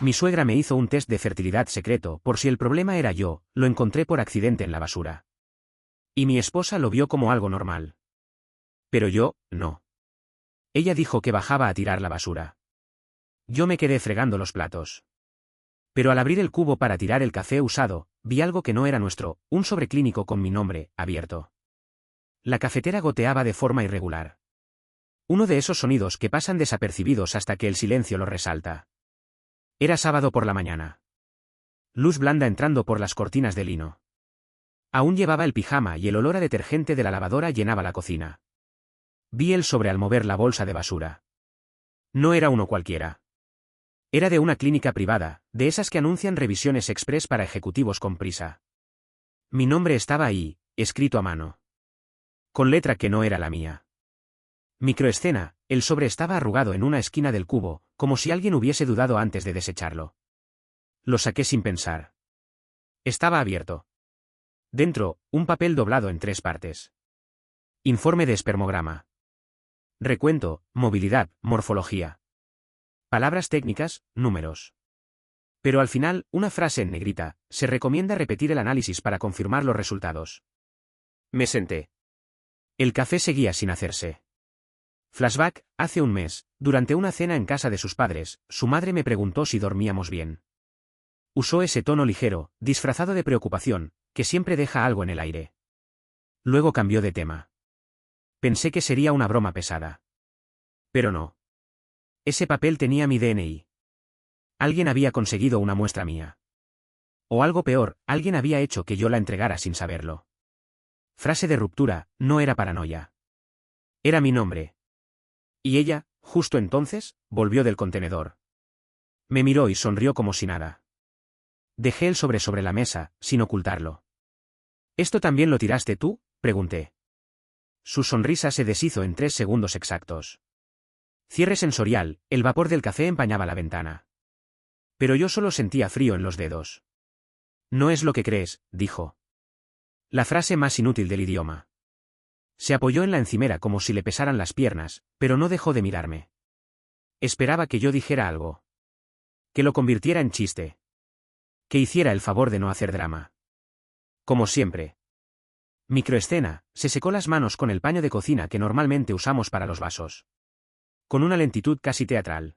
Mi suegra me hizo un test de fertilidad secreto por si el problema era yo, lo encontré por accidente en la basura. Y mi esposa lo vio como algo normal. Pero yo, no. Ella dijo que bajaba a tirar la basura. Yo me quedé fregando los platos. Pero al abrir el cubo para tirar el café usado, vi algo que no era nuestro, un sobre clínico con mi nombre, abierto. La cafetera goteaba de forma irregular. Uno de esos sonidos que pasan desapercibidos hasta que el silencio los resalta. Era sábado por la mañana. Luz blanda entrando por las cortinas de lino. Aún llevaba el pijama y el olor a detergente de la lavadora llenaba la cocina. Vi el sobre al mover la bolsa de basura. No era uno cualquiera. Era de una clínica privada, de esas que anuncian revisiones express para ejecutivos con prisa. Mi nombre estaba ahí, escrito a mano. Con letra que no era la mía. Microescena, el sobre estaba arrugado en una esquina del cubo, como si alguien hubiese dudado antes de desecharlo. Lo saqué sin pensar. Estaba abierto. Dentro, un papel doblado en 3 partes. Informe de espermograma. Recuento, movilidad, morfología. Palabras técnicas, números. Pero al final, una frase en negrita, se recomienda repetir el análisis para confirmar los resultados. Me senté. El café seguía sin hacerse. Flashback, hace un mes, durante una cena en casa de sus padres, su madre me preguntó si dormíamos bien. Usó ese tono ligero, disfrazado de preocupación, que siempre deja algo en el aire. Luego cambió de tema. Pensé que sería una broma pesada. Pero no. Ese papel tenía mi DNI. Alguien había conseguido una muestra mía. O algo peor, alguien había hecho que yo la entregara sin saberlo. Frase de ruptura, no era paranoia. Era mi nombre. Y ella, justo entonces, volvió del contenedor. Me miró y sonrió como si nada. Dejé el sobre la mesa, sin ocultarlo. ¿Esto también lo tiraste tú?, pregunté. Su sonrisa se deshizo en 3 segundos exactos. Cierre sensorial, el vapor del café empañaba la ventana. Pero yo solo sentía frío en los dedos. No es lo que crees, dijo. La frase más inútil del idioma. Se apoyó en la encimera como si le pesaran las piernas, pero no dejó de mirarme. Esperaba que yo dijera algo. Que lo convirtiera en chiste. Que hiciera el favor de no hacer drama. Como siempre. Microescena, se secó las manos con el paño de cocina que normalmente usamos para los vasos. Con una lentitud casi teatral.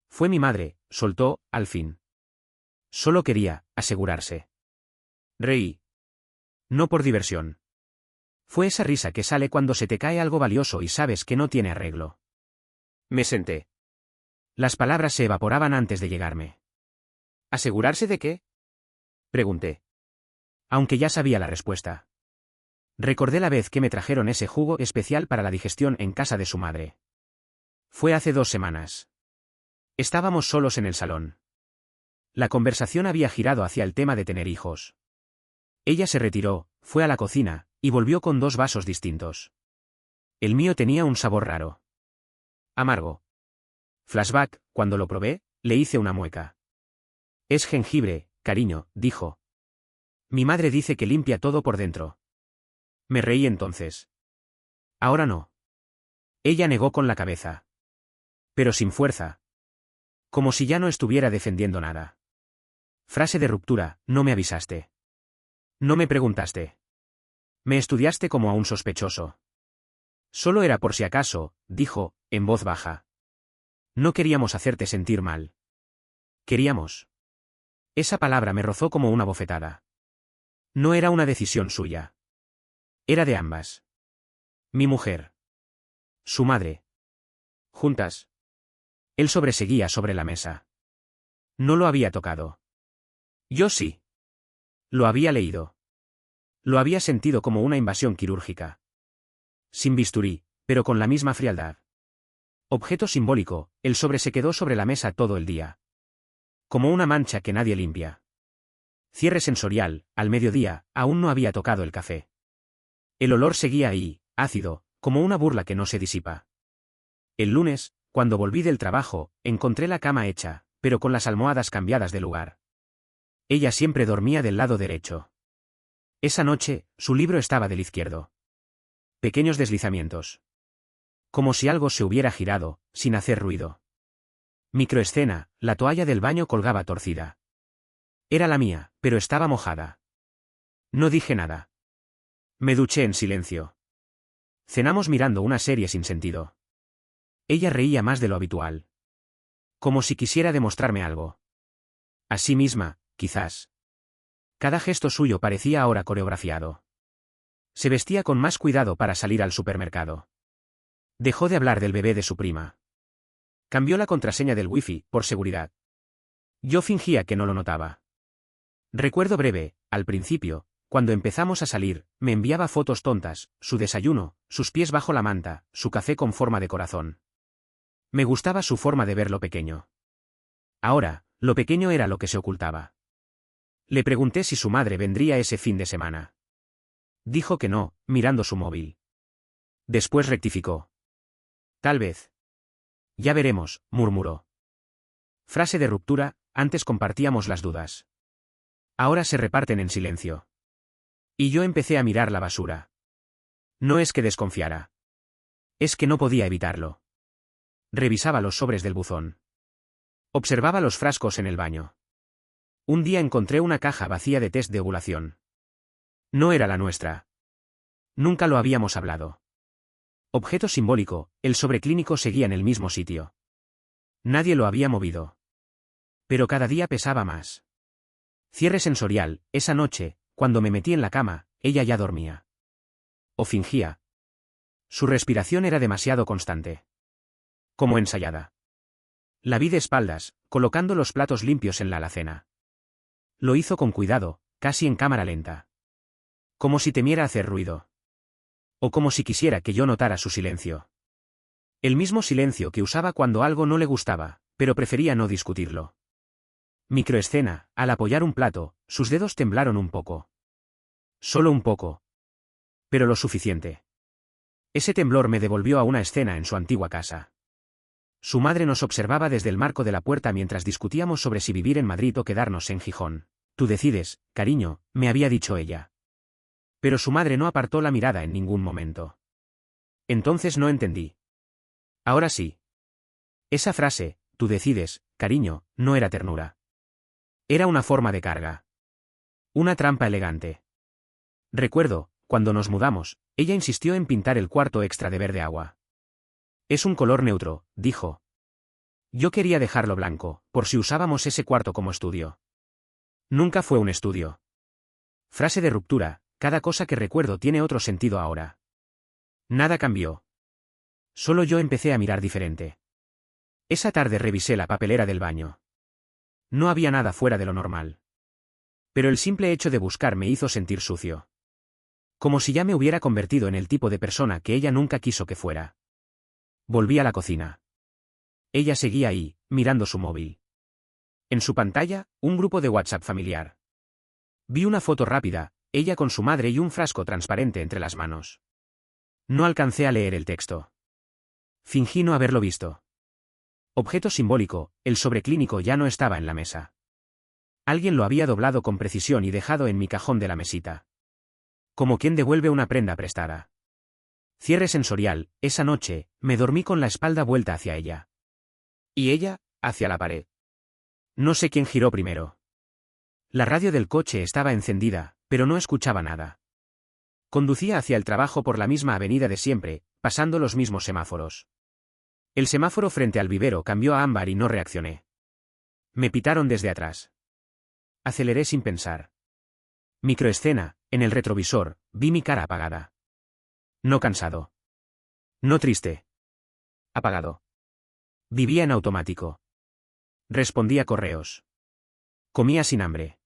Fue mi madre, soltó, al fin. Solo quería, asegurarse. Reí. No por diversión. Fue esa risa que sale cuando se te cae algo valioso y sabes que no tiene arreglo. Me senté. Las palabras se evaporaban antes de llegarme. ¿Asegurarse de qué?, pregunté. Aunque ya sabía la respuesta. Recordé la vez que me trajeron ese jugo especial para la digestión en casa de su madre. Fue hace 2 semanas. Estábamos solos en el salón. La conversación había girado hacia el tema de tener hijos. Ella se retiró, fue a la cocina, y volvió con 2 vasos distintos. El mío tenía un sabor raro. Amargo. Flashback, cuando lo probé, le hice una mueca. Es jengibre, cariño, dijo. Mi madre dice que limpia todo por dentro. Me reí entonces. Ahora no. Ella negó con la cabeza. Pero sin fuerza. Como si ya no estuviera defendiendo nada. Frase de ruptura, no me avisaste. No me preguntaste. Me estudiaste como a un sospechoso. Solo era por si acaso, dijo, en voz baja. No queríamos hacerte sentir mal. Queríamos. Esa palabra me rozó como una bofetada. No era una decisión suya. Era de ambas. Mi mujer. Su madre. Juntas. Él sobreseguía sobre la mesa. No lo había tocado. Yo sí. Lo había leído. Lo había sentido como una invasión quirúrgica. Sin bisturí, pero con la misma frialdad. Objeto simbólico, el sobre se quedó sobre la mesa todo el día. Como una mancha que nadie limpia. Cierre sensorial, al mediodía, aún no había tocado el café. El olor seguía ahí, ácido, como una burla que no se disipa. El lunes, cuando volví del trabajo, encontré la cama hecha, pero con las almohadas cambiadas de lugar. Ella siempre dormía del lado derecho. Esa noche, su libro estaba del izquierdo. Pequeños deslizamientos. Como si algo se hubiera girado, sin hacer ruido. Microescena, la toalla del baño colgaba torcida. Era la mía, pero estaba mojada. No dije nada. Me duché en silencio. Cenamos mirando una serie sin sentido. Ella reía más de lo habitual. Como si quisiera demostrarme algo. A sí misma, quizás. Cada gesto suyo parecía ahora coreografiado. Se vestía con más cuidado para salir al supermercado. Dejó de hablar del bebé de su prima. Cambió la contraseña del wifi, por seguridad. Yo fingía que no lo notaba. Recuerdo breve, al principio, cuando empezamos a salir, me enviaba fotos tontas, su desayuno, sus pies bajo la manta, su café con forma de corazón. Me gustaba su forma de ver lo pequeño. Ahora, lo pequeño era lo que se ocultaba. Le pregunté si su madre vendría ese fin de semana. Dijo que no, mirando su móvil. Después rectificó. Tal vez. Ya veremos, murmuró. Frase de ruptura, antes compartíamos las dudas. Ahora se reparten en silencio. Y yo empecé a mirar la basura. No es que desconfiara. Es que no podía evitarlo. Revisaba los sobres del buzón. Observaba los frascos en el baño. Un día encontré una caja vacía de test de ovulación. No era la nuestra. Nunca lo habíamos hablado. Objeto simbólico, el sobreclínico seguía en el mismo sitio. Nadie lo había movido. Pero cada día pesaba más. Cierre sensorial, esa noche, cuando me metí en la cama, ella ya dormía. O fingía. Su respiración era demasiado constante. Como ensayada. La vi de espaldas, colocando los platos limpios en la alacena. Lo hizo con cuidado, casi en cámara lenta. Como si temiera hacer ruido. O como si quisiera que yo notara su silencio. El mismo silencio que usaba cuando algo no le gustaba, pero prefería no discutirlo. Microescena, al apoyar un plato, sus dedos temblaron un poco. Solo un poco. Pero lo suficiente. Ese temblor me devolvió a una escena en su antigua casa. Su madre nos observaba desde el marco de la puerta mientras discutíamos sobre si vivir en Madrid o quedarnos en Gijón. Tú decides, cariño, me había dicho ella. Pero su madre no apartó la mirada en ningún momento. Entonces no entendí. Ahora sí. Esa frase, tú decides, cariño, no era ternura. Era una forma de carga. Una trampa elegante. Recuerdo, cuando nos mudamos, ella insistió en pintar el cuarto extra de verde agua. Es un color neutro, dijo. Yo quería dejarlo blanco, por si usábamos ese cuarto como estudio. Nunca fue un estudio. Frase de ruptura, cada cosa que recuerdo tiene otro sentido ahora. Nada cambió. Solo yo empecé a mirar diferente. Esa tarde revisé la papelera del baño. No había nada fuera de lo normal. Pero el simple hecho de buscar me hizo sentir sucio. Como si ya me hubiera convertido en el tipo de persona que ella nunca quiso que fuera. Volví a la cocina. Ella seguía ahí, mirando su móvil. En su pantalla, un grupo de WhatsApp familiar. Vi una foto rápida, ella con su madre y un frasco transparente entre las manos. No alcancé a leer el texto. Fingí no haberlo visto. Objeto simbólico, el sobreclínico ya no estaba en la mesa. Alguien lo había doblado con precisión y dejado en mi cajón de la mesita. Como quien devuelve una prenda prestada. Cierre sensorial, esa noche, me dormí con la espalda vuelta hacia ella. Y ella, hacia la pared. No sé quién giró primero. La radio del coche estaba encendida, pero no escuchaba nada. Conducía hacia el trabajo por la misma avenida de siempre, pasando los mismos semáforos. El semáforo frente al vivero cambió a ámbar y no reaccioné. Me pitaron desde atrás. Aceleré sin pensar. Microescena, en el retrovisor, vi mi cara apagada. No cansado. No triste. Apagado. Vivía en automático. Respondía correos. Comía sin hambre.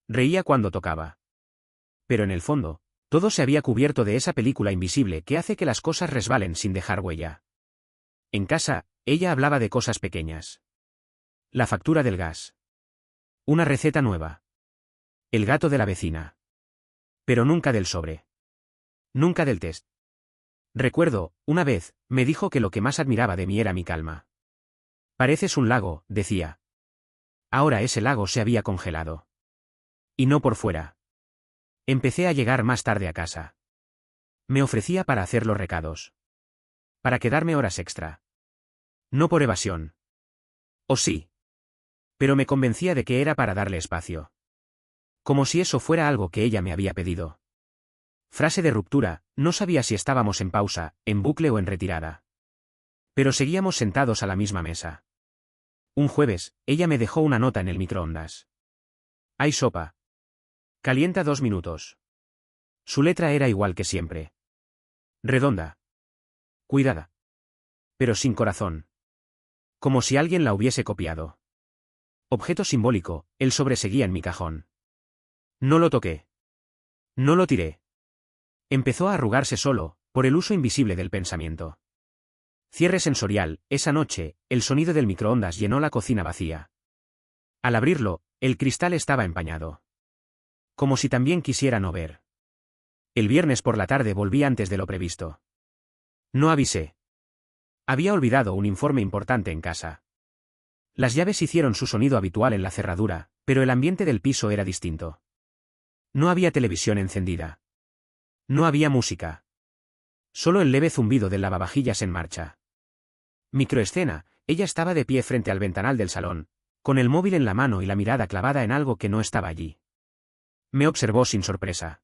Reía cuando tocaba. Pero en el fondo, todo se había cubierto de esa película invisible que hace que las cosas resbalen sin dejar huella. En casa, ella hablaba de cosas pequeñas. La factura del gas. Una receta nueva. El gato de la vecina. Pero nunca del sobre. Nunca del test. Recuerdo, una vez, me dijo que lo que más admiraba de mí era mi calma. Pareces un lago, decía. Ahora ese lago se había congelado. Y no por fuera. Empecé a llegar más tarde a casa. Me ofrecía para hacer los recados. Para quedarme horas extra. No por evasión. ¿O sí? Pero me convencía de que era para darle espacio. Como si eso fuera algo que ella me había pedido. Frase de ruptura, no sabía si estábamos en pausa, en bucle o en retirada. Pero seguíamos sentados a la misma mesa. Un jueves, ella me dejó una nota en el microondas. Hay sopa. Calienta 2 minutos. Su letra era igual que siempre. Redonda. Cuidada. Pero sin corazón. Como si alguien la hubiese copiado. Objeto simbólico, el sobre seguía en mi cajón. No lo toqué. No lo tiré. Empezó a arrugarse solo, por el uso invisible del pensamiento. Cierre sensorial, esa noche, el sonido del microondas llenó la cocina vacía. Al abrirlo, el cristal estaba empañado. Como si también quisiera no ver. El viernes por la tarde volví antes de lo previsto. No avisé. Había olvidado un informe importante en casa. Las llaves hicieron su sonido habitual en la cerradura, pero el ambiente del piso era distinto. No había televisión encendida. No había música. Solo el leve zumbido del lavavajillas en marcha. Microescena, ella estaba de pie frente al ventanal del salón, con el móvil en la mano y la mirada clavada en algo que no estaba allí. Me observó sin sorpresa.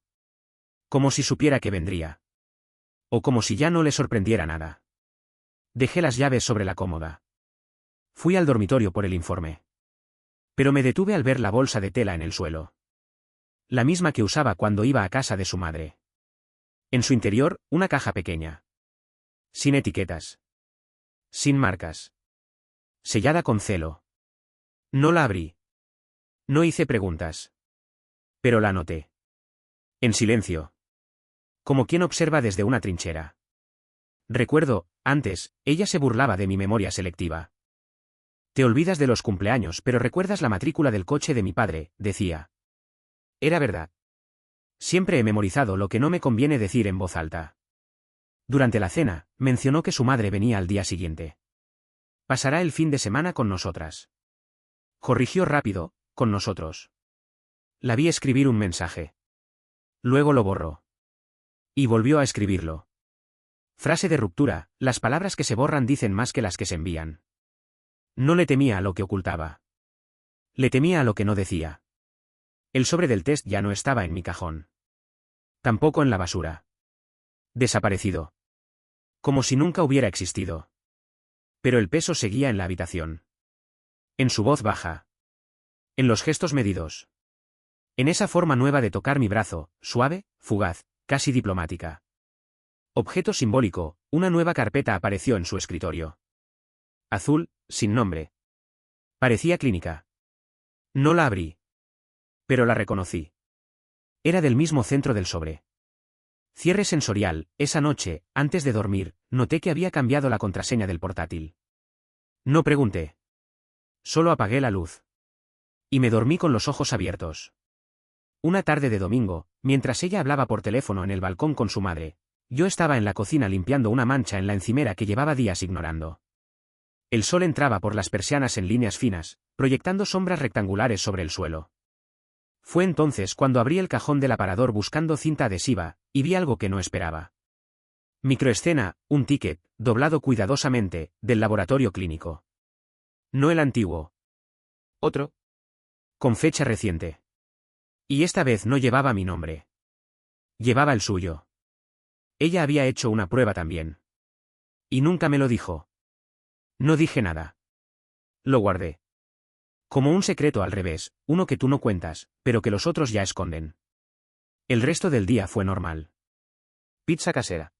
Como si supiera que vendría. O como si ya no le sorprendiera nada. Dejé las llaves sobre la cómoda. Fui al dormitorio por el informe. Pero me detuve al ver la bolsa de tela en el suelo. La misma que usaba cuando iba a casa de su madre. En su interior, una caja pequeña. Sin etiquetas. Sin marcas. Sellada con celo. No la abrí. No hice preguntas. Pero la noté. En silencio. Como quien observa desde una trinchera. Recuerdo, antes, ella se burlaba de mi memoria selectiva. Te olvidas de los cumpleaños, pero recuerdas la matrícula del coche de mi padre, decía. Era verdad. Siempre he memorizado lo que no me conviene decir en voz alta. Durante la cena, mencionó que su madre venía al día siguiente. Pasará el fin de semana con nosotras. Corrigió rápido, con nosotros. La vi escribir un mensaje. Luego lo borró. Y volvió a escribirlo. Frase de ruptura, las palabras que se borran dicen más que las que se envían. No le temía a lo que ocultaba. Le temía a lo que no decía. El sobre del test ya no estaba en mi cajón. Tampoco en la basura. Desaparecido. Como si nunca hubiera existido. Pero el peso seguía en la habitación. En su voz baja. En los gestos medidos. En esa forma nueva de tocar mi brazo, suave, fugaz, casi diplomática. Objeto simbólico, una nueva carpeta apareció en su escritorio. Azul, sin nombre. Parecía clínica. No la abrí. Pero la reconocí. Era del mismo centro del sobre. Cierre sensorial, esa noche, antes de dormir, noté que había cambiado la contraseña del portátil. No pregunté. Solo apagué la luz. Y me dormí con los ojos abiertos. Una tarde de domingo, mientras ella hablaba por teléfono en el balcón con su madre, yo estaba en la cocina limpiando una mancha en la encimera que llevaba días ignorando. El sol entraba por las persianas en líneas finas, proyectando sombras rectangulares sobre el suelo. Fue entonces cuando abrí el cajón del aparador buscando cinta adhesiva, y vi algo que no esperaba. Microescena, un ticket, doblado cuidadosamente, del laboratorio clínico. No el antiguo. Otro. Con fecha reciente. Y esta vez no llevaba mi nombre. Llevaba el suyo. Ella había hecho una prueba también. Y nunca me lo dijo. No dije nada. Lo guardé. Como un secreto al revés, uno que tú no cuentas, pero que los otros ya esconden. El resto del día fue normal. Pizza casera.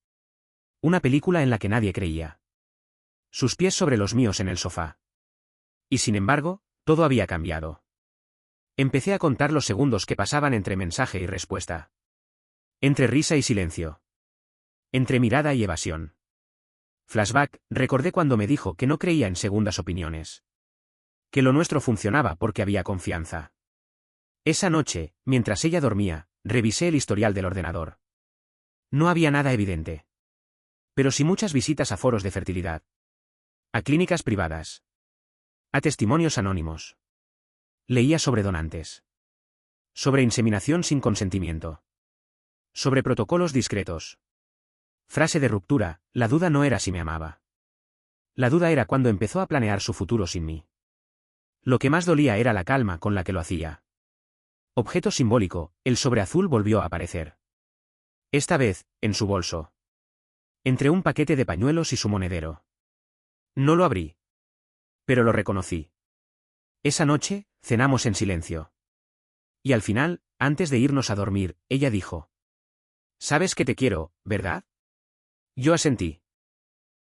Una película en la que nadie creía. Sus pies sobre los míos en el sofá. Y sin embargo, todo había cambiado. Empecé a contar los segundos que pasaban entre mensaje y respuesta. Entre risa y silencio. Entre mirada y evasión. Flashback, recordé cuando me dijo que no creía en segundas opiniones. Que lo nuestro funcionaba porque había confianza. Esa noche, mientras ella dormía, revisé el historial del ordenador. No había nada evidente. Pero sí muchas visitas a foros de fertilidad. A clínicas privadas. A testimonios anónimos. Leía sobre donantes. Sobre inseminación sin consentimiento. Sobre protocolos discretos. Frase de ruptura, la duda no era si me amaba. La duda era cuando empezó a planear su futuro sin mí. Lo que más dolía era la calma con la que lo hacía. Objeto simbólico, el sobre azul volvió a aparecer. Esta vez, en su bolso. Entre un paquete de pañuelos y su monedero. No lo abrí. Pero lo reconocí. Esa noche, cenamos en silencio. Y al final, antes de irnos a dormir, ella dijo: «Sabes que te quiero, ¿verdad?». Yo asentí.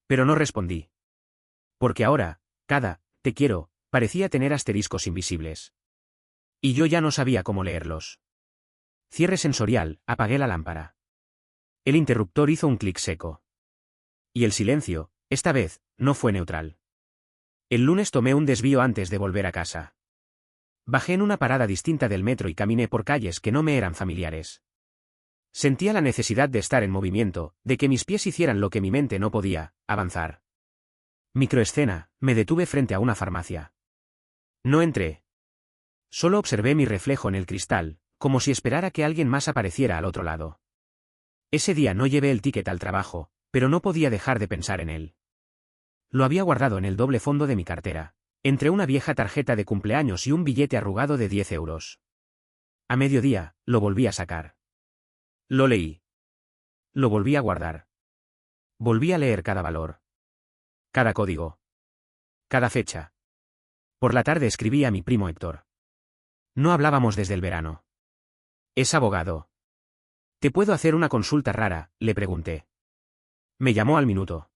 Pero no respondí. Porque ahora, cada «te quiero» parecía tener asteriscos invisibles. Y yo ya no sabía cómo leerlos. Cierre sensorial, apagué la lámpara. El interruptor hizo un clic seco. Y el silencio, esta vez, no fue neutral. El lunes tomé un desvío antes de volver a casa. Bajé en una parada distinta del metro y caminé por calles que no me eran familiares. Sentía la necesidad de estar en movimiento, de que mis pies hicieran lo que mi mente no podía, avanzar. Microescena, me detuve frente a una farmacia. No entré. Solo observé mi reflejo en el cristal, como si esperara que alguien más apareciera al otro lado. Ese día no llevé el ticket al trabajo, pero no podía dejar de pensar en él. Lo había guardado en el doble fondo de mi cartera, entre una vieja tarjeta de cumpleaños y un billete arrugado de 10 euros. A mediodía, lo volví a sacar. Lo leí. Lo volví a guardar. Volví a leer cada valor. Cada código. Cada fecha. Por la tarde escribí a mi primo Héctor. No hablábamos desde el verano. Es abogado. ¿Te puedo hacer una consulta rara?, le pregunté. Me llamó al minuto.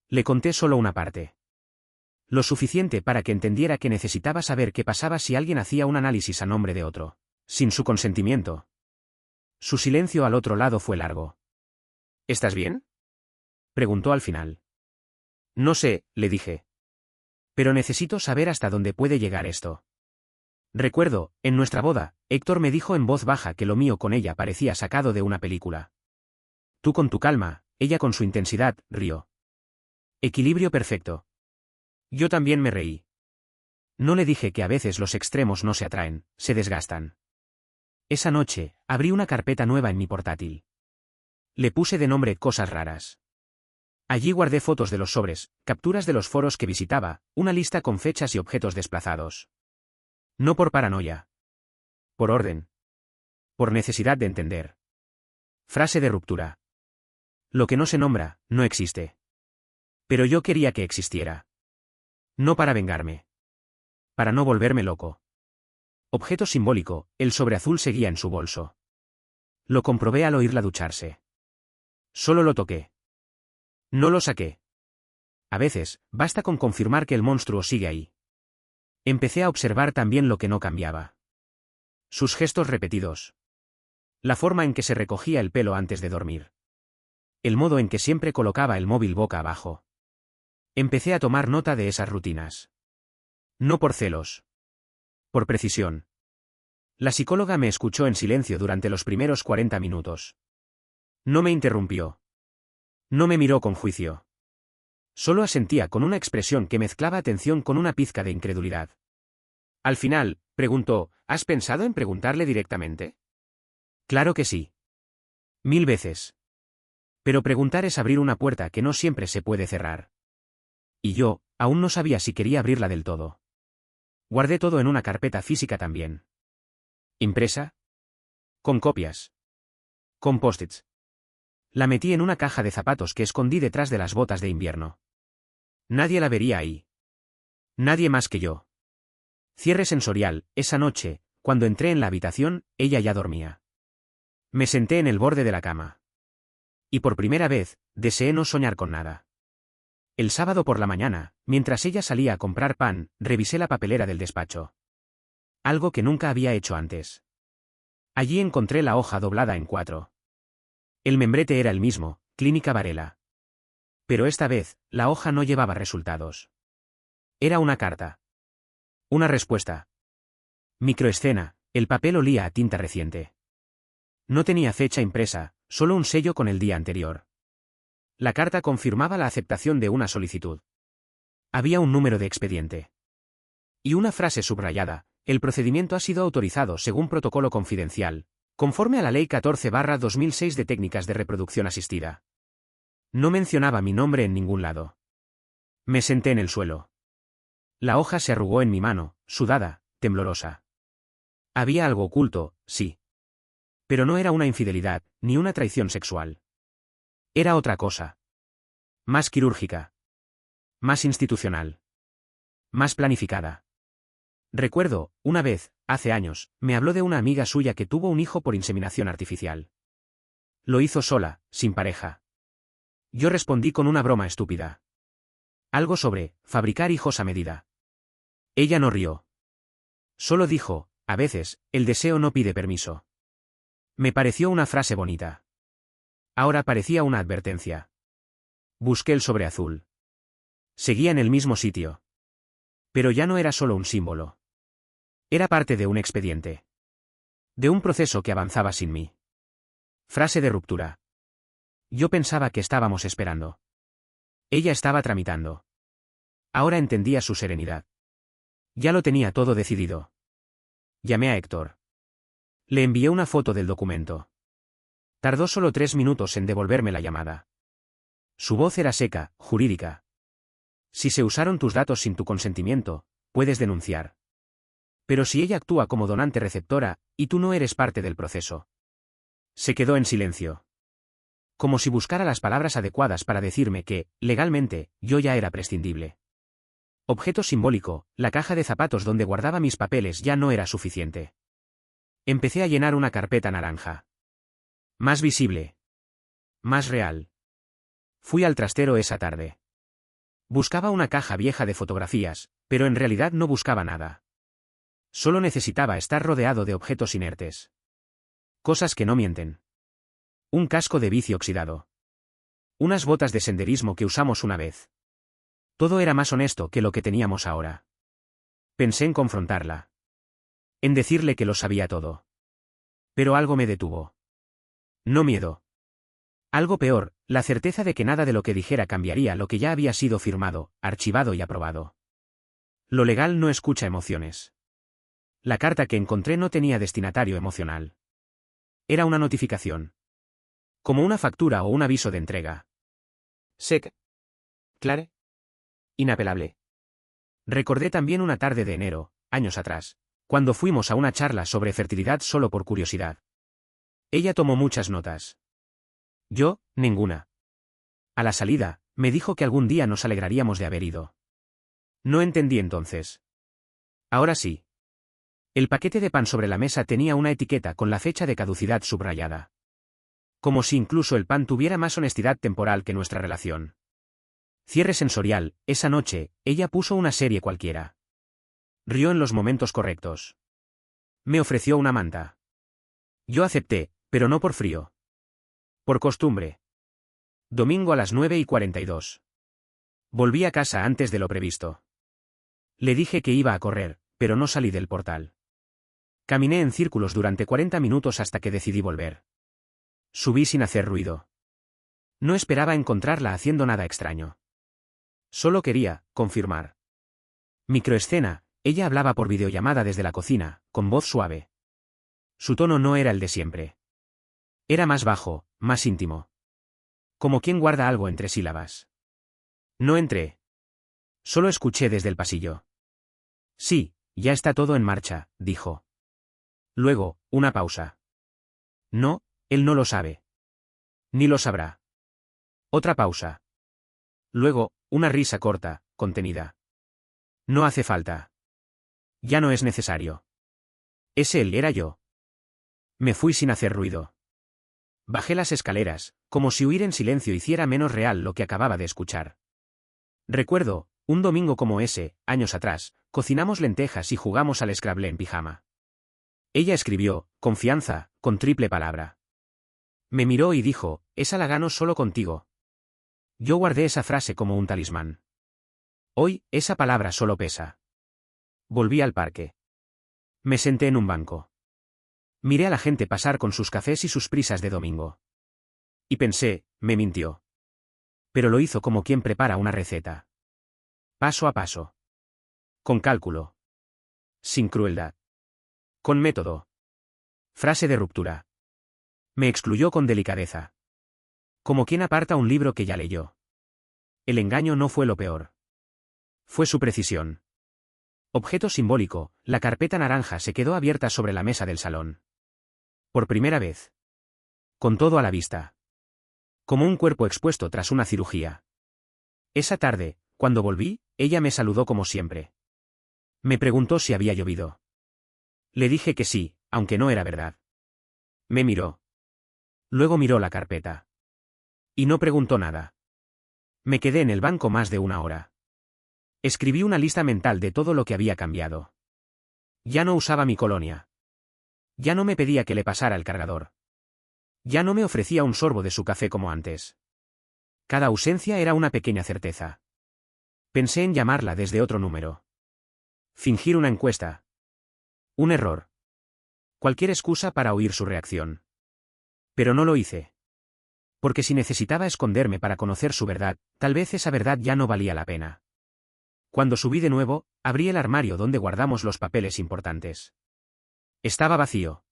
Le conté solo una parte. Lo suficiente para que entendiera que necesitaba saber qué pasaba si alguien hacía un análisis a nombre de otro, sin su consentimiento. Su silencio al otro lado fue largo. ¿Estás bien?, preguntó al final. No sé, le dije. Pero necesito saber hasta dónde puede llegar esto. Recuerdo, en nuestra boda, Héctor me dijo en voz baja que lo mío con ella parecía sacado de una película. Tú con tu calma, ella con su intensidad, rió. Equilibrio perfecto. Yo también me reí. No le dije que a veces los extremos no se atraen, se desgastan. Esa noche, abrí una carpeta nueva en mi portátil. Le puse de nombre Cosas raras. Allí guardé fotos de los sobres, capturas de los foros que visitaba, una lista con fechas y objetos desplazados. No por paranoia. Por orden. Por necesidad de entender. Frase de ruptura. Lo que no se nombra, no existe. Pero yo quería que existiera. No para vengarme. Para no volverme loco. Objeto simbólico, el sobre azul seguía en su bolso. Lo comprobé al oírla ducharse. Solo lo toqué. No lo saqué. A veces, basta con confirmar que el monstruo sigue ahí. Empecé a observar también lo que no cambiaba. Sus gestos repetidos. La forma en que se recogía el pelo antes de dormir. El modo en que siempre colocaba el móvil boca abajo. Empecé a tomar nota de esas rutinas. No por celos. Por precisión. La psicóloga me escuchó en silencio durante los primeros 40 minutos. No me interrumpió. No me miró con juicio. Solo asentía con una expresión que mezclaba atención con una pizca de incredulidad. Al final, preguntó: ¿has pensado en preguntarle directamente? Claro que sí. 1000 veces. Pero preguntar es abrir una puerta que no siempre se puede cerrar. Y yo, aún no sabía si quería abrirla del todo. Guardé todo en una carpeta física también. ¿Impresa? Con copias. Con post-its. La metí en una caja de zapatos que escondí detrás de las botas de invierno. Nadie la vería ahí. Nadie más que yo. Cierre sensorial, esa noche, cuando entré en la habitación, ella ya dormía. Me senté en el borde de la cama. Y por primera vez, deseé no soñar con nada. El sábado por la mañana, mientras ella salía a comprar pan, revisé la papelera del despacho. Algo que nunca había hecho antes. Allí encontré la hoja doblada en 4. El membrete era el mismo, Clínica Varela. Pero esta vez, la hoja no llevaba resultados. Era una carta. Una respuesta. Microescena, el papel olía a tinta reciente. No tenía fecha impresa, solo un sello con el día anterior. La carta confirmaba la aceptación de una solicitud. Había un número de expediente. Y una frase subrayada: el procedimiento ha sido autorizado según protocolo confidencial, conforme a la Ley 14/2006 de técnicas de reproducción asistida. No mencionaba mi nombre en ningún lado. Me senté en el suelo. La hoja se arrugó en mi mano, sudada, temblorosa. Había algo oculto, sí. Pero no era una infidelidad, ni una traición sexual. Era otra cosa. Más quirúrgica. Más institucional. Más planificada. Recuerdo, una vez, hace años, me habló de una amiga suya que tuvo un hijo por inseminación artificial. Lo hizo sola, sin pareja. Yo respondí con una broma estúpida. Algo sobre fabricar hijos a medida. Ella no rió. Solo dijo, a veces, el deseo no pide permiso. Me pareció una frase bonita. Ahora parecía una advertencia. Busqué el sobre azul. Seguía en el mismo sitio. Pero ya no era solo un símbolo. Era parte de un expediente. De un proceso que avanzaba sin mí. Frase de ruptura. Yo pensaba que estábamos esperando. Ella estaba tramitando. Ahora entendía su serenidad. Ya lo tenía todo decidido. Llamé a Héctor. Le envié una foto del documento. Tardó solo 3 minutos en devolverme la llamada. Su voz era seca, jurídica. Si se usaron tus datos sin tu consentimiento, puedes denunciar. Pero si ella actúa como donante receptora, y tú no eres parte del proceso. Se quedó en silencio. Como si buscara las palabras adecuadas para decirme que, legalmente, yo ya era prescindible. Objeto simbólico, la caja de zapatos donde guardaba mis papeles ya no era suficiente. Empecé a llenar una carpeta naranja. Más visible. Más real. Fui al trastero esa tarde. Buscaba una caja vieja de fotografías, pero en realidad no buscaba nada. Solo necesitaba estar rodeado de objetos inertes. Cosas que no mienten. Un casco de bici oxidado. Unas botas de senderismo que usamos una vez. Todo era más honesto que lo que teníamos ahora. Pensé en confrontarla. En decirle que lo sabía todo. Pero algo me detuvo. No miedo. Algo peor, la certeza de que nada de lo que dijera cambiaría lo que ya había sido firmado, archivado y aprobado. Lo legal no escucha emociones. La carta que encontré no tenía destinatario emocional. Era una notificación. Como una factura o un aviso de entrega. Sec. Clare. Inapelable. Recordé también una tarde de enero, años atrás, cuando fuimos a una charla sobre fertilidad solo por curiosidad. Ella tomó muchas notas. Yo, ninguna. A la salida, me dijo que algún día nos alegraríamos de haber ido. No entendí entonces. Ahora sí. El paquete de pan sobre la mesa tenía una etiqueta con la fecha de caducidad subrayada. Como si incluso el pan tuviera más honestidad temporal que nuestra relación. Cierre sensorial, esa noche, ella puso una serie cualquiera. Rió en los momentos correctos. Me ofreció una manta. Yo acepté, pero no por frío. Por costumbre. Domingo a las 9:42. Volví a casa antes de lo previsto. Le dije que iba a correr, pero no salí del portal. Caminé en círculos durante 40 minutos hasta que decidí volver. Subí sin hacer ruido. No esperaba encontrarla haciendo nada extraño. Solo quería confirmar. Microescena, ella hablaba por videollamada desde la cocina, con voz suave. Su tono no era el de siempre. Era más bajo, más íntimo. Como quien guarda algo entre sílabas. No entré. Solo escuché desde el pasillo. Sí, ya está todo en marcha, dijo. Luego, una pausa. No, él no lo sabe. Ni lo sabrá. Otra pausa. Luego, una risa corta, contenida. No hace falta. Ya no es necesario. Es él, era yo. Me fui sin hacer ruido. Bajé las escaleras, como si huir en silencio hiciera menos real lo que acababa de escuchar. Recuerdo, un domingo como ese, años atrás, cocinamos lentejas y jugamos al Scrabble en pijama. Ella escribió, confianza, con triple palabra. Me miró y dijo, esa la gano solo contigo. Yo guardé esa frase como un talismán. Hoy, esa palabra solo pesa. Volví al parque. Me senté en un banco. Miré a la gente pasar con sus cafés y sus prisas de domingo. Y pensé, me mintió. Pero lo hizo como quien prepara una receta. Paso a paso. Con cálculo. Sin crueldad. Con método. Frase de ruptura. Me excluyó con delicadeza. Como quien aparta un libro que ya leyó. El engaño no fue lo peor. Fue su precisión. Objeto simbólico, la carpeta naranja se quedó abierta sobre la mesa del salón. Por primera vez. Con todo a la vista. Como un cuerpo expuesto tras una cirugía. Esa tarde, cuando volví, ella me saludó como siempre. Me preguntó si había llovido. Le dije que sí, aunque no era verdad. Me miró. Luego miró la carpeta. Y no preguntó nada. Me quedé en el banco más de una hora. Escribí una lista mental de todo lo que había cambiado. Ya no usaba mi colonia. Ya no me pedía que le pasara el cargador. Ya no me ofrecía un sorbo de su café como antes. Cada ausencia era una pequeña certeza. Pensé en llamarla desde otro número. Fingir una encuesta. Un error. Cualquier excusa para oír su reacción. Pero no lo hice. Porque si necesitaba esconderme para conocer su verdad, tal vez esa verdad ya no valía la pena. Cuando subí de nuevo, abrí el armario donde guardamos los papeles importantes. Estaba vacío.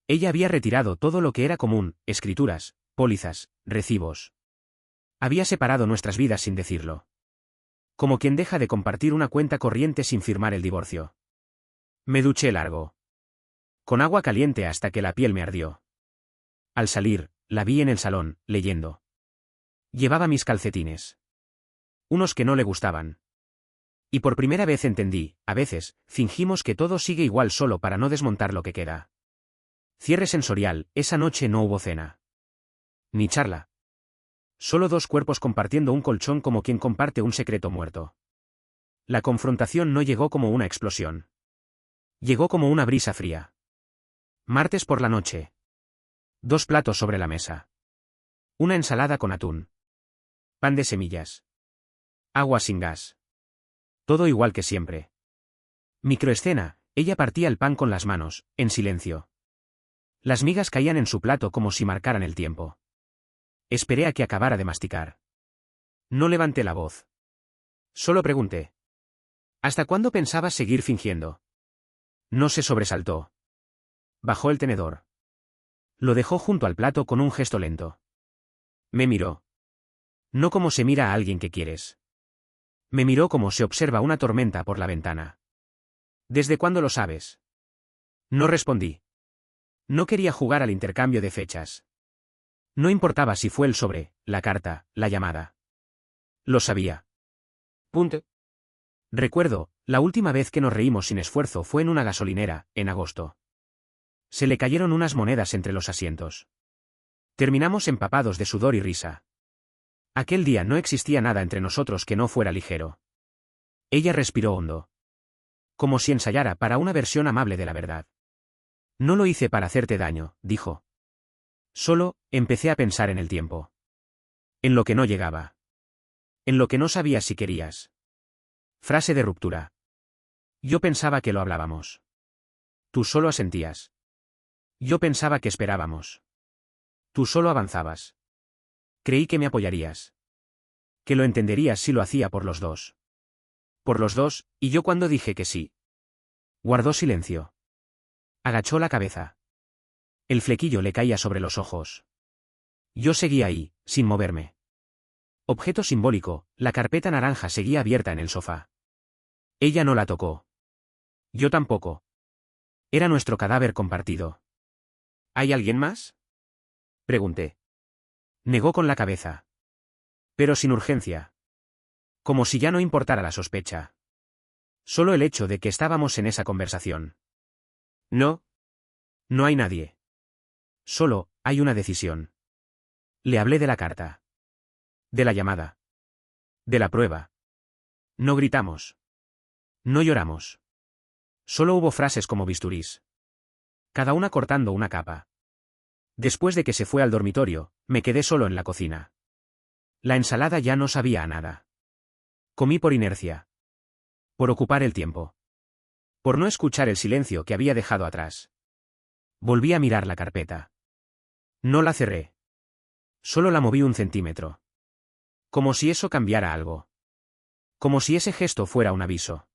Ella había retirado todo lo que era común, escrituras, pólizas, recibos. Había separado nuestras vidas sin decirlo. Como quien deja de compartir una cuenta corriente sin firmar el divorcio. Me duché largo. Con agua caliente hasta que la piel me ardió. Al salir, la vi en el salón, leyendo. Llevaba mis calcetines. Unos que no le gustaban. Y por primera vez entendí, a veces, fingimos que todo sigue igual solo para no desmontar lo que queda. Cierre sensorial, esa noche no hubo cena. Ni charla. Solo dos cuerpos compartiendo un colchón como quien comparte un secreto muerto. La confrontación no llegó como una explosión. Llegó como una brisa fría. Martes por la noche. 2 platos sobre la mesa. Una ensalada con atún. Pan de semillas. Agua sin gas. Todo igual que siempre. Microescena, ella partía el pan con las manos, en silencio. Las migas caían en su plato como si marcaran el tiempo. Esperé a que acabara de masticar. No levanté la voz. Solo pregunté. ¿Hasta cuándo pensabas seguir fingiendo? No se sobresaltó. Bajó el tenedor. Lo dejó junto al plato con un gesto lento. Me miró. No como se mira a alguien que quieres. Me miró como se observa una tormenta por la ventana. ¿Desde cuándo lo sabes? No respondí. No quería jugar al intercambio de fechas. No importaba si fue el sobre, la carta, la llamada. Lo sabía. Punto. Recuerdo, la última vez que nos reímos sin esfuerzo fue en una gasolinera, en agosto. Se le cayeron unas monedas entre los asientos. Terminamos empapados de sudor y risa. Aquel día no existía nada entre nosotros que no fuera ligero. Ella respiró hondo. Como si ensayara para una versión amable de la verdad. No lo hice para hacerte daño, dijo. Solo, empecé a pensar en el tiempo. En lo que no llegaba. En lo que no sabías si querías. Frase de ruptura. Yo pensaba que lo hablábamos. Tú solo asentías. Yo pensaba que esperábamos. Tú solo avanzabas. Creí que me apoyarías. Que lo entenderías si lo hacía por los dos. Por los dos, y yo cuando dije que sí. Guardó silencio. Agachó la cabeza. El flequillo le caía sobre los ojos. Yo seguía ahí, sin moverme. Objeto simbólico, la carpeta naranja seguía abierta en el sofá. Ella no la tocó. Yo tampoco. Era nuestro cadáver compartido. ¿Hay alguien más? Pregunté. Negó con la cabeza. Pero sin urgencia. Como si ya no importara la sospecha. Solo el hecho de que estábamos en esa conversación. No. No hay nadie. Solo, hay una decisión. Le hablé de la carta. De la llamada. De la prueba. No gritamos. No lloramos. Solo hubo frases como bisturís. Cada una cortando una capa. Después de que se fue al dormitorio, me quedé solo en la cocina. La ensalada ya no sabía a nada. Comí por inercia. Por ocupar el tiempo. Por no escuchar el silencio que había dejado atrás. Volví a mirar la carpeta. No la cerré. Solo la moví 1 centímetro. Como si eso cambiara algo. Como si ese gesto fuera un aviso.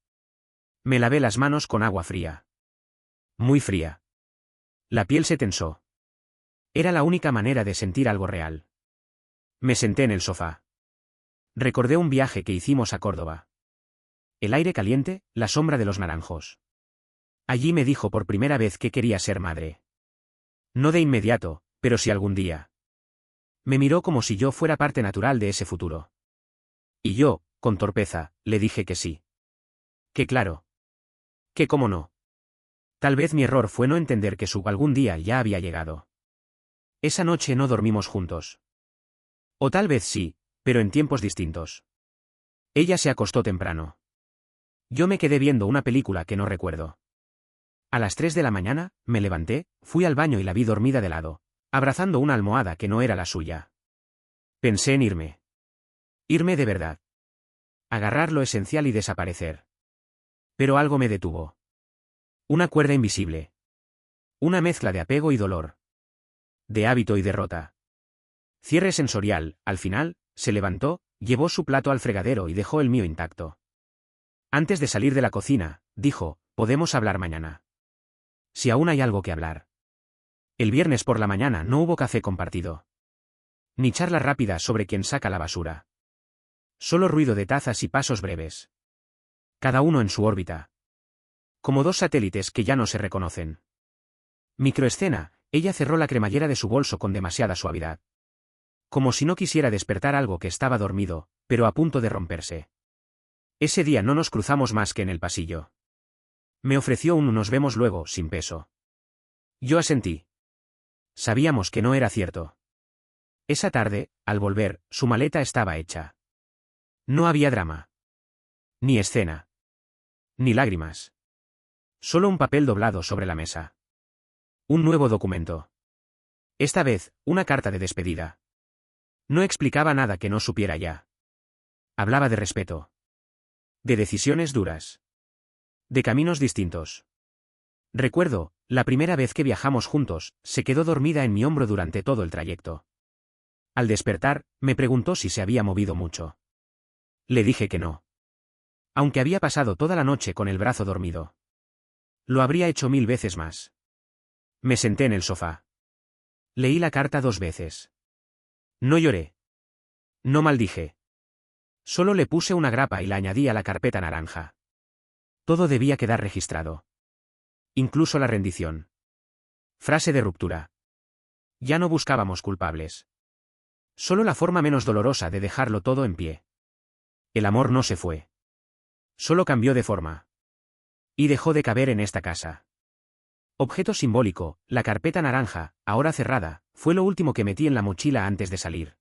Me lavé las manos con agua fría. Muy fría. La piel se tensó. Era la única manera de sentir algo real. Me senté en el sofá. Recordé un viaje que hicimos a Córdoba. el aire caliente, la sombra de los naranjos. Allí me dijo por primera vez que quería ser madre. No de inmediato, pero sí algún día. Me miró como si yo fuera parte natural de ese futuro. Y yo, con torpeza, le dije que sí. Que claro. Que cómo no. Tal vez mi error fue no entender que su algún día ya había llegado. Esa noche no dormimos juntos. O tal vez sí, pero en tiempos distintos. Ella se acostó temprano. Yo me quedé viendo una película que no recuerdo. A las 3 de la mañana, me levanté, fui al baño y la vi dormida de lado, abrazando una almohada que no era la suya. Pensé en irme. Irme de verdad. Agarrar lo esencial y desaparecer. Pero algo me detuvo. Una cuerda invisible. Una mezcla de apego y dolor. De hábito y derrota. Cierre sensorial, al final, se levantó, llevó su plato al fregadero y dejó el mío intacto. Antes de salir de la cocina, dijo, podemos hablar mañana. Si aún hay algo que hablar. El viernes por la mañana no hubo café compartido. Ni charla rápida sobre quién saca la basura. Solo ruido de tazas y pasos breves. Cada uno en su órbita. Como dos satélites que ya no se reconocen. Microescena, ella cerró la cremallera de su bolso con demasiada suavidad. Como si no quisiera despertar algo que estaba dormido, pero a punto de romperse. Ese día no nos cruzamos más que en el pasillo. Me ofreció un nos vemos luego, sin peso. Yo asentí. Sabíamos que no era cierto. Esa tarde, al volver, su maleta estaba hecha. No había drama. Ni escena. Ni lágrimas. Solo un papel doblado sobre la mesa. Un nuevo documento. Esta vez, una carta de despedida. No explicaba nada que no supiera ya. Hablaba de respeto. De decisiones duras. De caminos distintos. Recuerdo, la primera vez que viajamos juntos, se quedó dormida en mi hombro durante todo el trayecto. Al despertar, me preguntó si se había movido mucho. Le dije que no. Aunque había pasado toda la noche con el brazo dormido. Lo habría hecho 1000 veces más. Me senté en el sofá. Leí la carta 2 veces. No lloré. No maldije. Solo le puse una grapa y la añadí a la carpeta naranja. Todo debía quedar registrado. Incluso la rendición. Frase de ruptura. Ya no buscábamos culpables. Solo la forma menos dolorosa de dejarlo todo en pie. El amor no se fue. Solo cambió de forma. Y dejó de caber en esta casa. Objeto simbólico, la carpeta naranja, ahora cerrada, fue lo último que metí en la mochila antes de salir.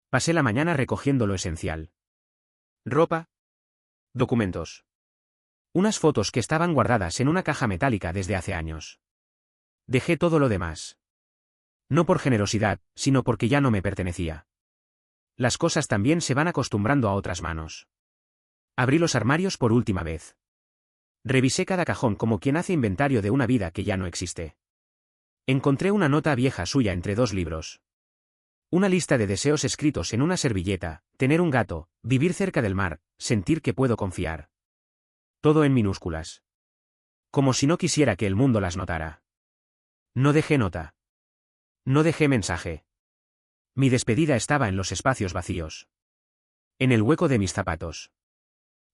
Pasé la mañana recogiendo lo esencial. Ropa. Documentos. Unas fotos que estaban guardadas en una caja metálica desde hace años. Dejé todo lo demás. No por generosidad, sino porque ya no me pertenecía. Las cosas también se van acostumbrando a otras manos. Abrí los armarios por última vez. Revisé cada cajón como quien hace inventario de una vida que ya no existe. Encontré una nota vieja suya entre 2 libros. Una lista de deseos escritos en una servilleta, tener un gato, vivir cerca del mar, sentir que puedo confiar. Todo en minúsculas. Como si no quisiera que el mundo las notara. No dejé nota. No dejé mensaje. Mi despedida estaba en los espacios vacíos. En el hueco de mis zapatos.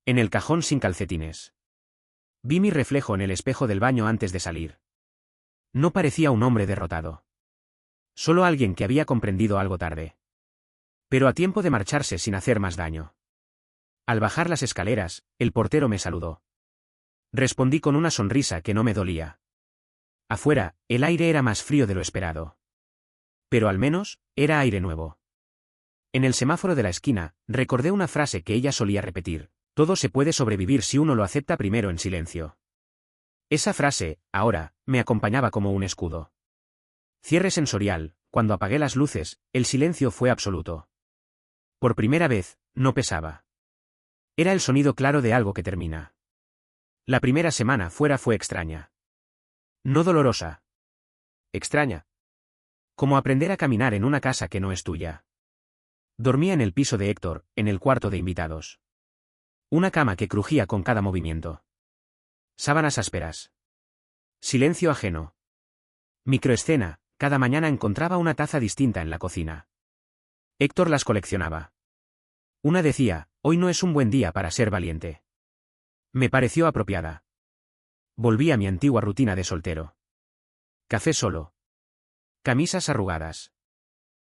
En el cajón sin calcetines. Vi mi reflejo en el espejo del baño antes de salir. No parecía un hombre derrotado. Solo alguien que había comprendido algo tarde. Pero a tiempo de marcharse sin hacer más daño. Al bajar las escaleras, el portero me saludó. Respondí con una sonrisa que no me dolía. Afuera, el aire era más frío de lo esperado. Pero al menos, era aire nuevo. En el semáforo de la esquina, recordé una frase que ella solía repetir: todo se puede sobrevivir si uno lo acepta primero en silencio. Esa frase, ahora, me acompañaba como un escudo. Cierre sensorial, cuando apagué las luces, el silencio fue absoluto. Por primera vez, no pesaba. Era el sonido claro de algo que termina. La primera semana fuera fue extraña. No dolorosa. Extraña. Como aprender a caminar en una casa que no es tuya. Dormía en el piso de Héctor, en el cuarto de invitados. Una cama que crujía con cada movimiento. Sábanas ásperas. Silencio ajeno. Microescena, cada mañana encontraba una taza distinta en la cocina. Héctor las coleccionaba. Una decía: hoy no es un buen día para ser valiente. Me pareció apropiada. Volví a mi antigua rutina de soltero. Café solo. Camisas arrugadas.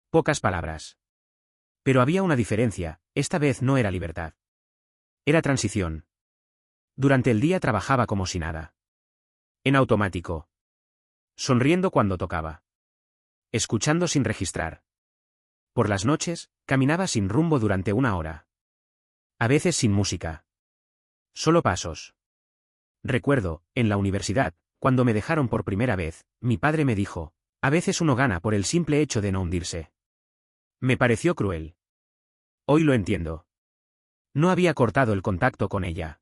Pocas palabras. Pero había una diferencia, esta vez no era libertad. Era transición. Durante el día trabajaba como si nada. En automático. Sonriendo cuando tocaba. Escuchando sin registrar. Por las noches, caminaba sin rumbo durante 1 hora. A veces sin música. Solo pasos. Recuerdo, en la universidad, cuando me dejaron por primera vez, mi padre me dijo, a veces uno gana por el simple hecho de no hundirse. Me pareció cruel. Hoy lo entiendo. No había cortado el contacto con ella.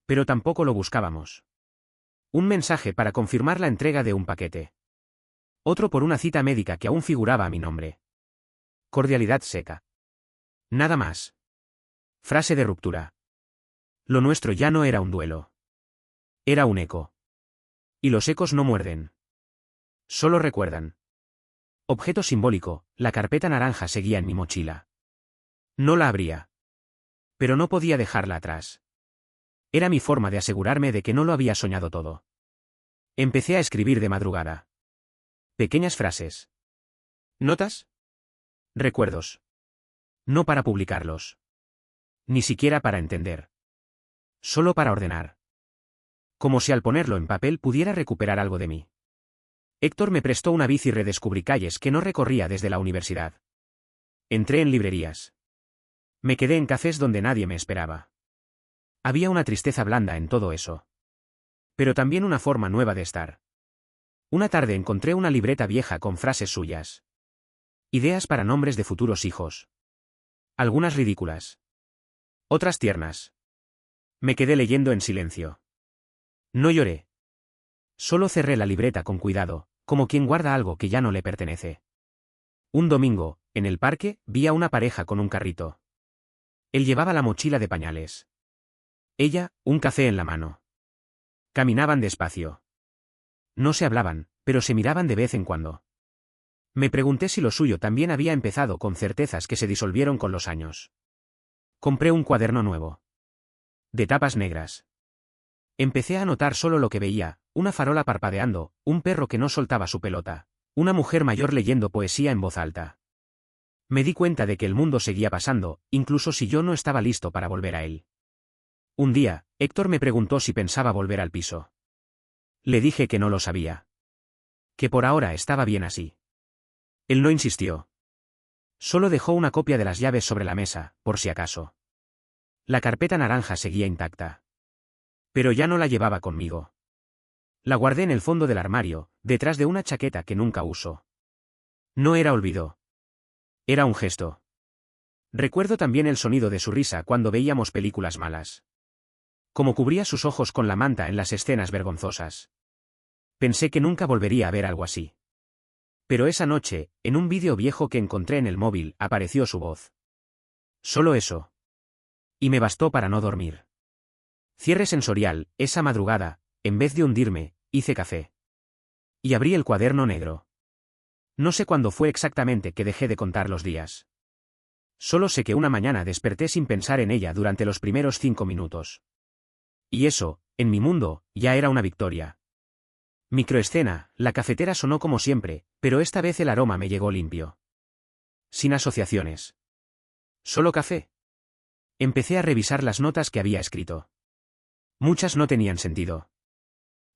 Pero tampoco lo buscábamos. Un mensaje para confirmar la entrega de un paquete. Otro por una cita médica que aún figuraba a mi nombre. Cordialidad seca. Nada más. Frase de ruptura. Lo nuestro ya no era un duelo. Era un eco. Y los ecos no muerden. Solo recuerdan. Objeto simbólico, la carpeta naranja seguía en mi mochila. No la abría. Pero no podía dejarla atrás. Era mi forma de asegurarme de que no lo había soñado todo. Empecé a escribir de madrugada. Pequeñas frases. ¿Notas? Recuerdos. No para publicarlos. Ni siquiera para entender. Solo para ordenar. Como si al ponerlo en papel pudiera recuperar algo de mí. Héctor me prestó una bici y redescubrí calles que no recorría desde la universidad. Entré en librerías. Me quedé en cafés donde nadie me esperaba. Había una tristeza blanda en todo eso. Pero también una forma nueva de estar. Una tarde encontré una libreta vieja con frases suyas. Ideas para nombres de futuros hijos. Algunas ridículas. Otras tiernas. Me quedé leyendo en silencio. No lloré. Solo cerré la libreta con cuidado, como quien guarda algo que ya no le pertenece. Un domingo, en el parque, vi a una pareja con un carrito. Él llevaba la mochila de pañales. Ella, un café en la mano. Caminaban despacio. No se hablaban, pero se miraban de vez en cuando. Me pregunté si lo suyo también había empezado con certezas que se disolvieron con los años. Compré un cuaderno nuevo. De tapas negras. Empecé a anotar solo lo que veía, una farola parpadeando, un perro que no soltaba su pelota, una mujer mayor leyendo poesía en voz alta. Me di cuenta de que el mundo seguía pasando, incluso si yo no estaba listo para volver a él. Un día, Héctor me preguntó si pensaba volver al piso. Le dije que no lo sabía. Que por ahora estaba bien así. Él no insistió. Solo dejó una copia de las llaves sobre la mesa, por si acaso. La carpeta naranja seguía intacta. Pero ya no la llevaba conmigo. La guardé en el fondo del armario, detrás de una chaqueta que nunca uso. No era olvido. Era un gesto. Recuerdo también el sonido de su risa cuando veíamos películas malas. Como cubría sus ojos con la manta en las escenas vergonzosas. Pensé que nunca volvería a ver algo así. Pero esa noche, en un vídeo viejo que encontré en el móvil, apareció su voz. Solo eso. Y me bastó para no dormir. Cierre sensorial, esa madrugada, en vez de hundirme, hice café. Y abrí el cuaderno negro. No sé cuándo fue exactamente que dejé de contar los días. Solo sé que una mañana desperté sin pensar en ella durante los primeros 5 minutos. Y eso, en mi mundo, ya era una victoria. Microescena, la cafetera sonó como siempre, pero esta vez el aroma me llegó limpio. Sin asociaciones. Solo café. Empecé a revisar las notas que había escrito. Muchas no tenían sentido.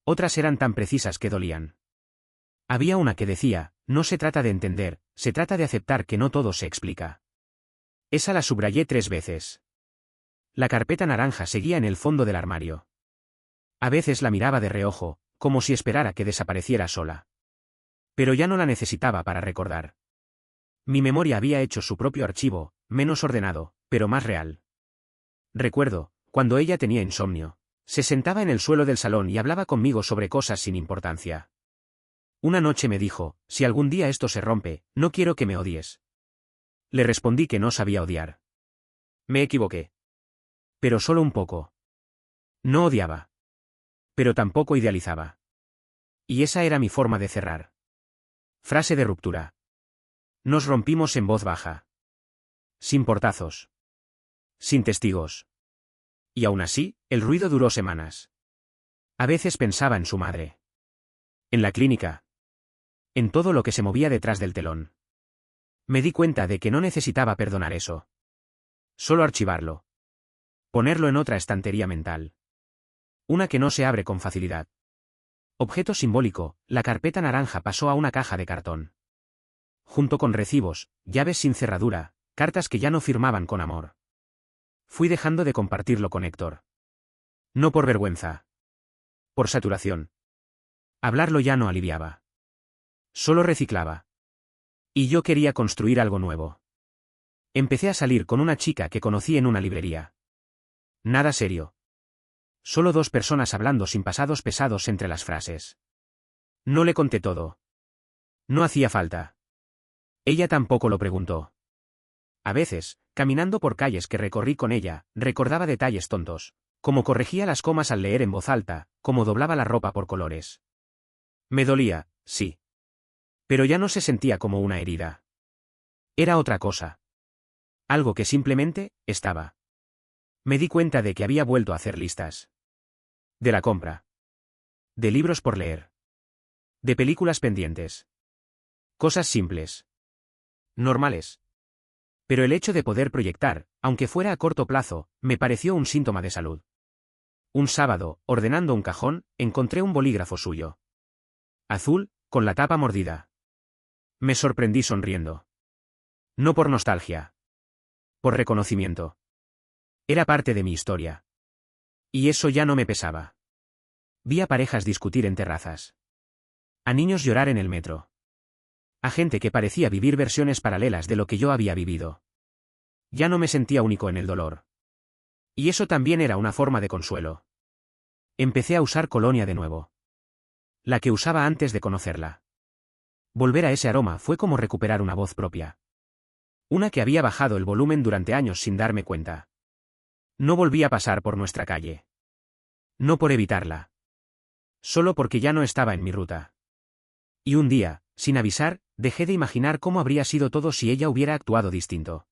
Otras eran tan precisas que dolían. Había una que decía, no se trata de entender, se trata de aceptar que no todo se explica. Esa la subrayé 3 veces. La carpeta naranja seguía en el fondo del armario. A veces la miraba de reojo, como si esperara que desapareciera sola. Pero ya no la necesitaba para recordar. Mi memoria había hecho su propio archivo, menos ordenado, pero más real. Recuerdo, cuando ella tenía insomnio, se sentaba en el suelo del salón y hablaba conmigo sobre cosas sin importancia. Una noche me dijo, si algún día esto se rompe, no quiero que me odies. Le respondí que no sabía odiar. Me equivoqué. Pero solo un poco. No odiaba. Pero tampoco idealizaba. Y esa era mi forma de cerrar. Frase de ruptura. Nos rompimos en voz baja. Sin portazos. Sin testigos. Y aún así, el ruido duró semanas. A veces pensaba en su madre. En la clínica. En todo lo que se movía detrás del telón. Me di cuenta de que no necesitaba perdonar eso. Solo archivarlo. Ponerlo en otra estantería mental. Una que no se abre con facilidad. Objeto simbólico, la carpeta naranja pasó a una caja de cartón. Junto con recibos, llaves sin cerradura, cartas que ya no firmaban con amor. Fui dejando de compartirlo con Héctor. No por vergüenza. Por saturación. Hablarlo ya no aliviaba. Solo reciclaba. Y yo quería construir algo nuevo. Empecé a salir con una chica que conocí en una librería. Nada serio. Solo dos personas hablando sin pasados pesados entre las frases. No le conté todo. No hacía falta. Ella tampoco lo preguntó. A veces, caminando por calles que recorrí con ella, recordaba detalles tontos, como corregía las comas al leer en voz alta, como doblaba la ropa por colores. Me dolía, sí. Pero ya no se sentía como una herida. Era otra cosa. Algo que simplemente, estaba. Me di cuenta de que había vuelto a hacer listas. De la compra. De libros por leer. De películas pendientes. Cosas simples. Normales. Pero el hecho de poder proyectar, aunque fuera a corto plazo, me pareció un síntoma de salud. Un sábado, ordenando un cajón, encontré un bolígrafo suyo. Azul, con la tapa mordida. Me sorprendí sonriendo. No por nostalgia. Por reconocimiento. Era parte de mi historia. Y eso ya no me pesaba. Vi a parejas discutir en terrazas. A niños llorar en el metro. A gente que parecía vivir versiones paralelas de lo que yo había vivido. Ya no me sentía único en el dolor. Y eso también era una forma de consuelo. Empecé a usar colonia de nuevo. La que usaba antes de conocerla. Volver a ese aroma fue como recuperar una voz propia. Una que había bajado el volumen durante años sin darme cuenta. No volví a pasar por nuestra calle. No por evitarla. Solo porque ya no estaba en mi ruta. Y un día, sin avisar, dejé de imaginar cómo habría sido todo si ella hubiera actuado distinto.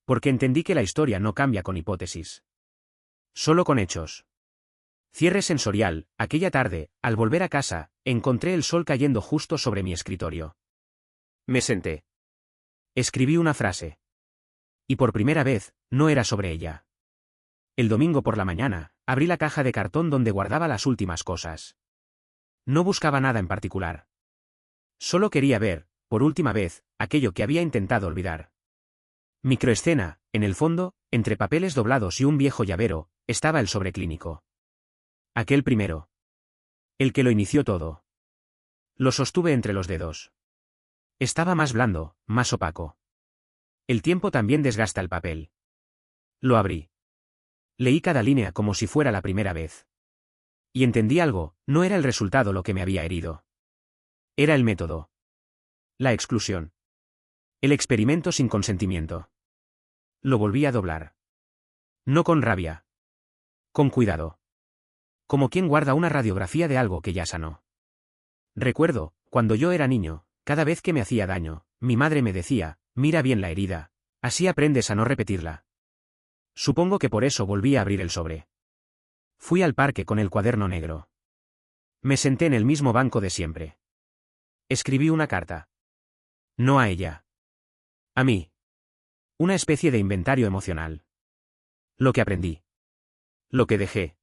Porque entendí que la historia no cambia con hipótesis. Solo con hechos. Cierre sensorial, aquella tarde, al volver a casa, encontré el sol cayendo justo sobre mi escritorio. Me senté. Escribí una frase. Y por primera vez, no era sobre ella. El domingo por la mañana, abrí la caja de cartón donde guardaba las últimas cosas. No buscaba nada en particular. Solo quería ver, por última vez, aquello que había intentado olvidar. Microescena, en el fondo, entre papeles doblados y un viejo llavero, estaba el sobreclínico. Aquel primero. El que lo inició todo. Lo sostuve entre los dedos. Estaba más blando, más opaco. El tiempo también desgasta el papel. Lo abrí. Leí cada línea como si fuera la primera vez. Y entendí algo, no era el resultado lo que me había herido. Era el método. La exclusión. El experimento sin consentimiento. Lo volví a doblar. No con rabia. Con cuidado. Como quien guarda una radiografía de algo que ya sanó. Recuerdo, cuando yo era niño, cada vez que me hacía daño, mi madre me decía, mira bien la herida, así aprendes a no repetirla. Supongo que por eso volví a abrir el sobre. Fui al parque con el cuaderno negro. Me senté en el mismo banco de siempre. Escribí una carta. No a ella. A mí. Una especie de inventario emocional. Lo que aprendí. Lo que dejé.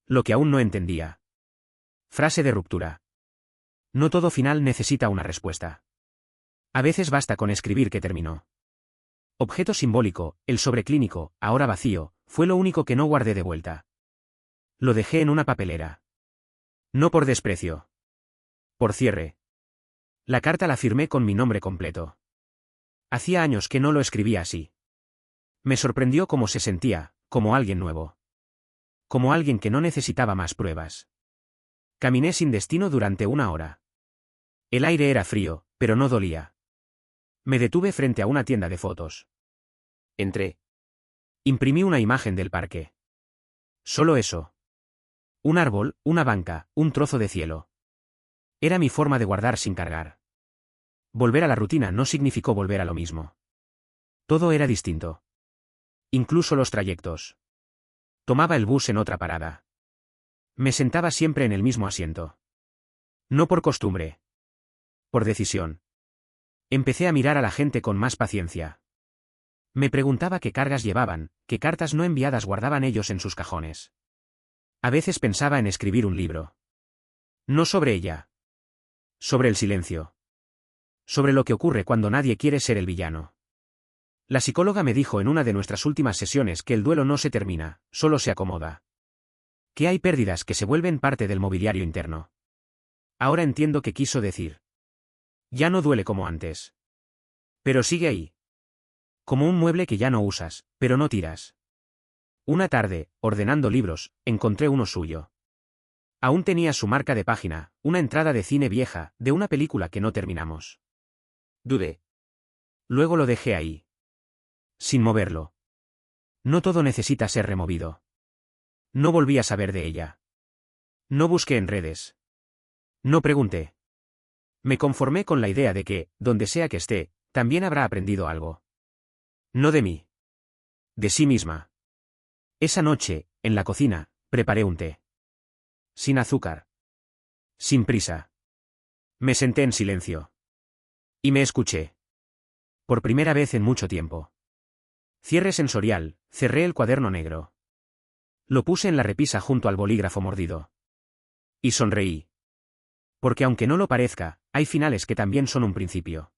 Lo que aún no entendía. Frase de ruptura. No todo final necesita una respuesta. A veces basta con escribir que terminó. Objeto simbólico, el sobreclínico, ahora vacío, fue lo único que no guardé de vuelta. Lo dejé en una papelera. No por desprecio. Por cierre. La carta la firmé con mi nombre completo. Hacía años que no lo escribía así. Me sorprendió cómo se sentía, como alguien nuevo. Como alguien que no necesitaba más pruebas. Caminé sin destino durante 1 hora. El aire era frío, pero no dolía. Me detuve frente a una tienda de fotos. Entré. Imprimí una imagen del parque. Solo eso. Un árbol, una banca, un trozo de cielo. Era mi forma de guardar sin cargar. Volver a la rutina no significó volver a lo mismo. Todo era distinto. Incluso los trayectos. Tomaba el bus en otra parada. Me sentaba siempre en el mismo asiento. No por costumbre. Por decisión. Empecé a mirar a la gente con más paciencia. Me preguntaba qué cargas llevaban, qué cartas no enviadas guardaban ellos en sus cajones. A veces pensaba en escribir un libro. No sobre ella. Sobre el silencio. Sobre lo que ocurre cuando nadie quiere ser el villano. La psicóloga me dijo en una de nuestras últimas sesiones que el duelo no se termina, solo se acomoda. Que hay pérdidas que se vuelven parte del mobiliario interno. Ahora entiendo qué quiso decir. Ya no duele como antes. Pero sigue ahí. Como un mueble que ya no usas, pero no tiras. Una tarde, ordenando libros, encontré uno suyo. Aún tenía su marca de página, una entrada de cine vieja, de una película que no terminamos. Dudé. Luego lo dejé ahí. Sin moverlo. No todo necesita ser removido. No volví a saber de ella. No busqué en redes. No pregunté. Me conformé con la idea de que, donde sea que esté, también habrá aprendido algo. No de mí. De sí misma. Esa noche, en la cocina, preparé un té. Sin azúcar. Sin prisa. Me senté en silencio. Y me escuché. Por primera vez en mucho tiempo. Cierre sensorial, cerré el cuaderno negro. Lo puse en la repisa junto al bolígrafo mordido. Y sonreí. Porque aunque no lo parezca, hay finales que también son un principio.